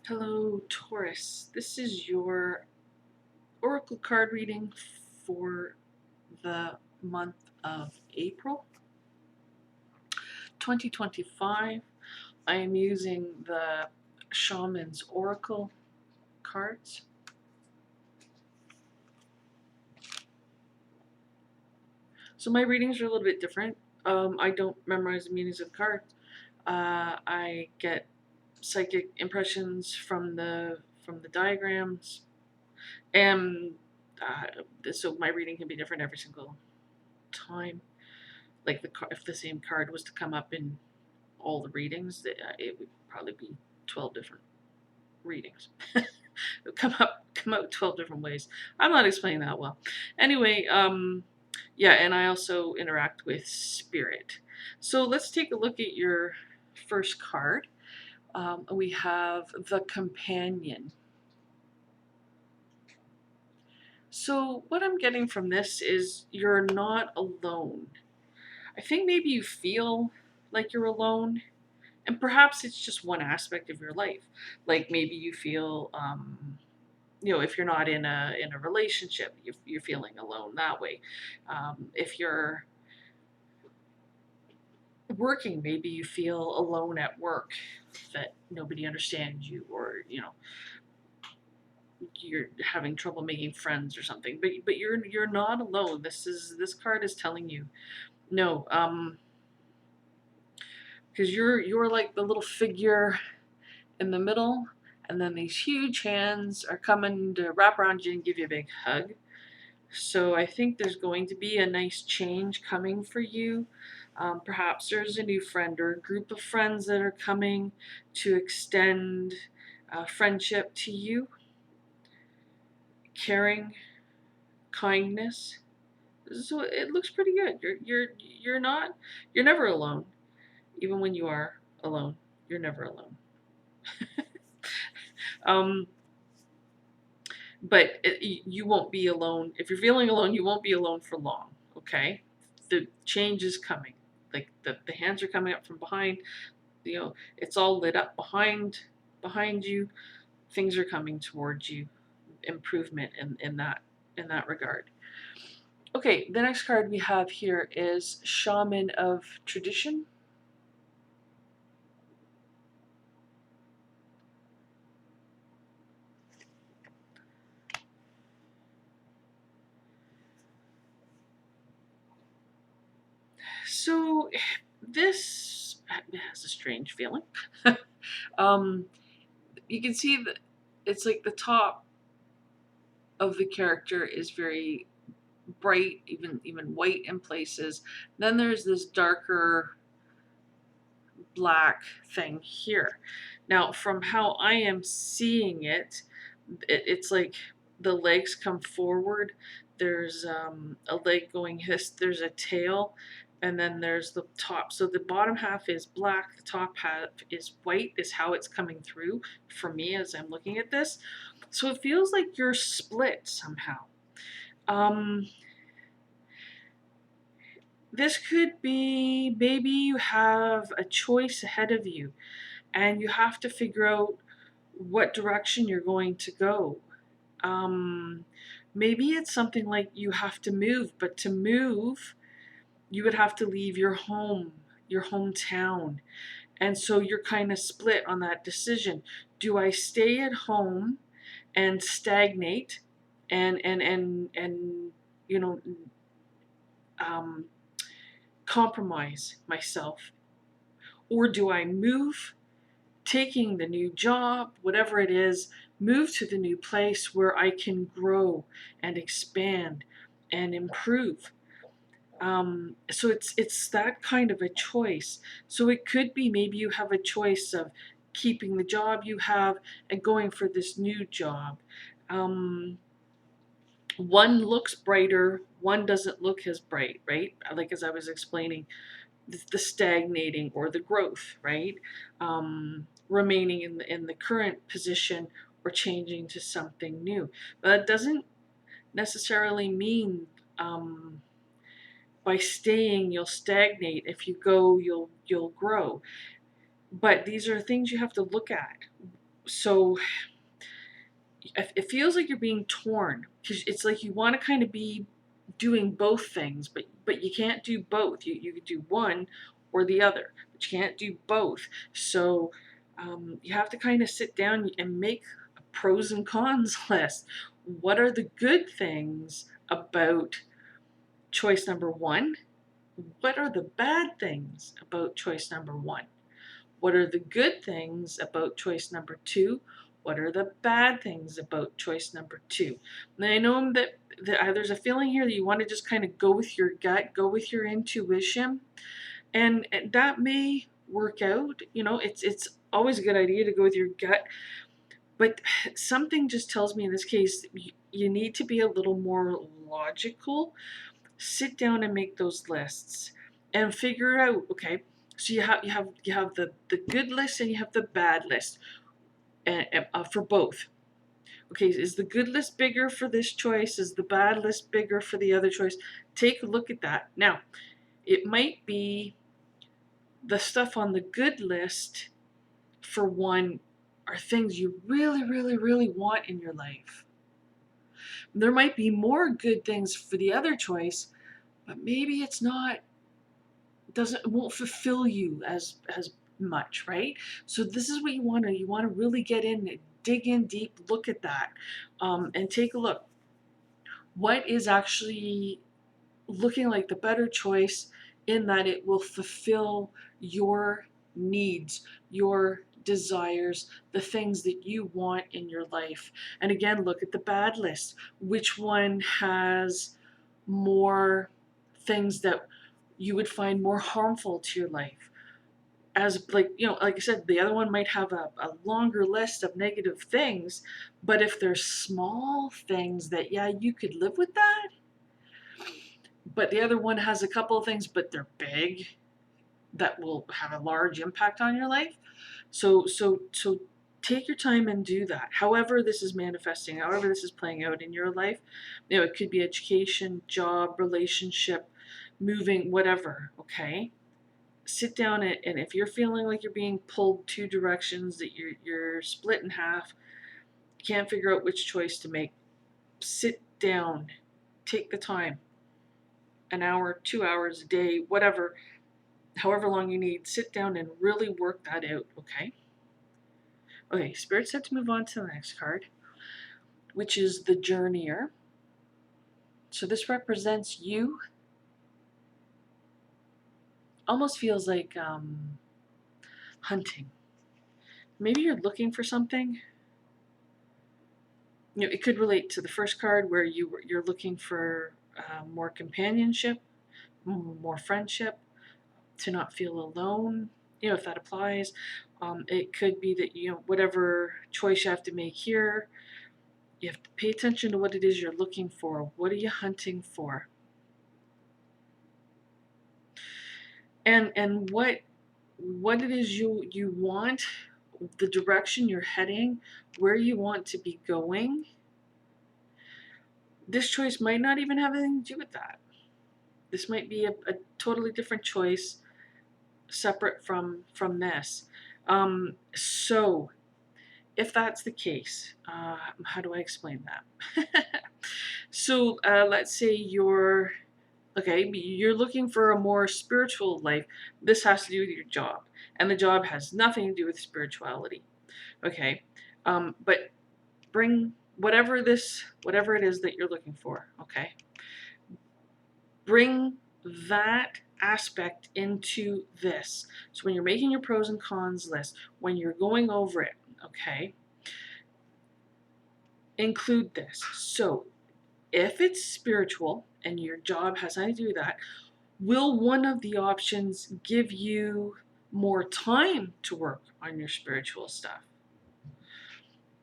Hello, Taurus. This is your oracle card reading for the month of April 2025. I am using the Shaman's oracle cards. So my readings are a little bit different. I don't memorize the meanings of the cards. I get psychic impressions from the diagrams, and so my reading can be different every single time. Like if the same card was to come up in all the readings, it would probably be 12 different readings. It would come out 12 different ways. I'm not explaining that well. Anyway, yeah, and I also interact with spirit. So let's take a look at your first card. We have the Companion. So what I'm getting from this is you're not alone. I think maybe you feel like you're alone, and perhaps it's just one aspect of your life. Like maybe you feel, if you're not in a relationship, you're feeling alone that way. If you're working, maybe you feel alone at work, that nobody understands you, or you're having trouble making friends or something. But you're not alone. This card is telling you no. Because you're like the little figure in the middle, and then these huge hands are coming to wrap around you and give you a big hug. So I think there's going to be a nice change coming for you. Perhaps there's a new friend or a group of friends that are coming to extend friendship to you, caring, kindness. So it looks pretty good. You're never alone. Even when you are alone, you're never alone. um, but you won't be alone. If you're feeling alone, you won't be alone for long. Okay, the change is coming. Like the hands are coming up from behind. It's all lit up behind you. Things are coming towards you. Improvement in that regard. Okay, the next card we have here is Shaman of Tradition. So this has a strange feeling. um, you can see that it's like the top of the character is very bright, even white in places. Then there's this darker black thing here. Now, from how I am seeing it's like the legs come forward. There's a leg going this. There's a tail, and then there's the top. So the bottom half is black. The top half is white. Is how it's coming through for me as I'm looking at this. So it feels like you're split somehow. Um, this could be maybe you have a choice ahead of you and you have to figure out what direction you're going to go. Um, Maybe it's something like you have to move, but to move, you would have to leave your home, your hometown. And so you're kind of split on that decision. Do I stay at home and stagnate and you know um, compromise myself, or do I move, taking the new job, whatever it is, move to the new place where I can grow and expand and improve? So it's that kind of a choice. So it could be maybe you have a choice of keeping the job you have and going for this new job. Um, One looks brighter, one doesn't look as bright, right? Like as I was explaining, the stagnating or the growth, right? Remaining in the current position or changing to something new. But that doesn't necessarily mean by staying you'll stagnate. If you go, you'll grow. But these are things you have to look at. So it feels like you're being torn, because it's like you want to kind of be doing both things, but you can't do both. You could do one or the other, but you can't do both. So you have to kind of sit down and make a pros and cons list. What are the good things about choice number one? What are the bad things about choice number one? What are the good things about choice number two? What are the bad things about choice number two? And I know that there's a feeling here that you want to just kind of go with your gut, go with your intuition, and that may work out. You know, it's always a good idea to go with your gut, but something just tells me in this case you need to be a little more logical. Sit down and make those lists and figure out, okay, so you have the good list and you have the bad list, and for both. Okay, is the good list bigger for this choice? Is the bad list bigger for the other choice? Take a look at that. Now, it might be the stuff on the good list for one are things you really, really, really want in your life. There might be more good things for the other choice, but maybe it's not, won't fulfill you as much, right? So this is what you want to really get in, dig in deep, look at that, and take a look. What is actually looking like the better choice, in that it will fulfill your needs, your desires, the things that you want in your life. And again, look at the bad list. Which one has more things that you would find more harmful to your life? As, like, like I said, the other one might have a longer list of negative things, but if there's small things that, yeah, you could live with that, but the other one has a couple of things, but they're big, that will have a large impact on your life. So take your time and do that. However this is manifesting, however this is playing out in your life, it could be education, job, relationship, moving, whatever. Okay, sit down, and if you're feeling like you're being pulled two directions, that you're split in half, can't figure out which choice to make, sit down, take the time, an hour, 2 hours a day, whatever, however long you need, sit down and really work that out, okay? Okay, Spirit said to move on to the next card, which is the Journeyer. So this represents you. Almost feels like hunting. Maybe you're looking for something. It could relate to the first card, where you're looking for more companionship, more friendship, to not feel alone, if that applies. It could be that, whatever choice you have to make here, you have to pay attention to what it is you're looking for. What are you hunting for? And what it is you want, the direction you're heading, where you want to be going. This choice might not even have anything to do with that. This might be a totally different choice, separate from this. So if that's the case, how do I explain that? So let's say you're looking for a more spiritual life. This has to do with your job, and the job has nothing to do with spirituality. Okay, but bring whatever it is that you're looking for. Okay, bring that aspect into this. So when you're making your pros and cons list, when you're going over it, okay, include this. So if it's spiritual and your job has nothing to do with that, will one of the options give you more time to work on your spiritual stuff?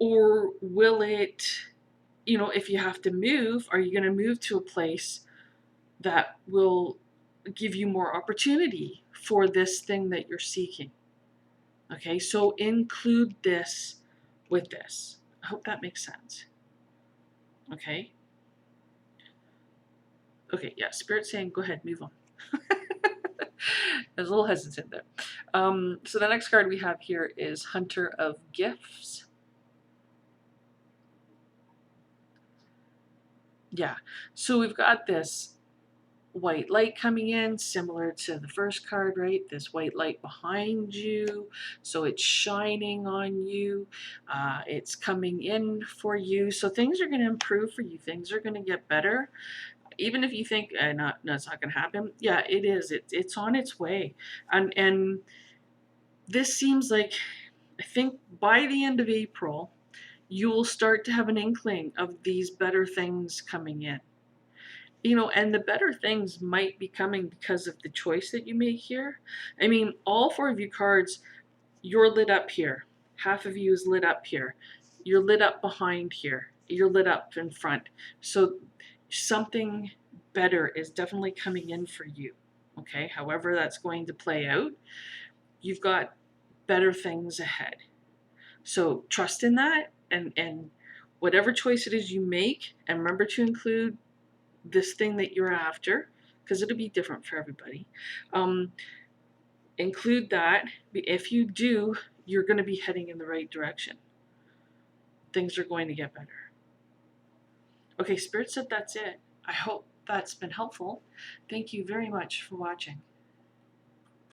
Or will it, if you have to move, are you going to move to a place that will give you more opportunity for this thing that you're seeking? Okay, so include this with this. I hope that makes sense. Okay. Okay, yeah, Spirit's saying go ahead, move on. I was a little hesitant there. So the next card we have here is Hunter of Gifts. Yeah. So we've got this white light coming in, similar to the first card, right? This white light behind you. So it's shining on you. It's coming in for you. So things are going to improve for you. Things are going to get better. Even if you think, no, it's not going to happen. Yeah, it is. It's on its way. And this seems like, I think by the end of April, you will start to have an inkling of these better things coming in. You know, and the better things might be coming because of the choice that you make here. I mean, all four of you cards, you're lit up here. Half of you is lit up here. You're lit up behind here. You're lit up in front. So something better is definitely coming in for you. Okay, however that's going to play out, you've got better things ahead. So trust in that, and whatever choice it is you make, and remember to include this thing that you're after, because it'll be different for everybody. Include that. If you do, you're going to be heading in the right direction. Things are going to get better. Okay, Spirit said that's it. I hope that's been helpful. Thank you very much for watching.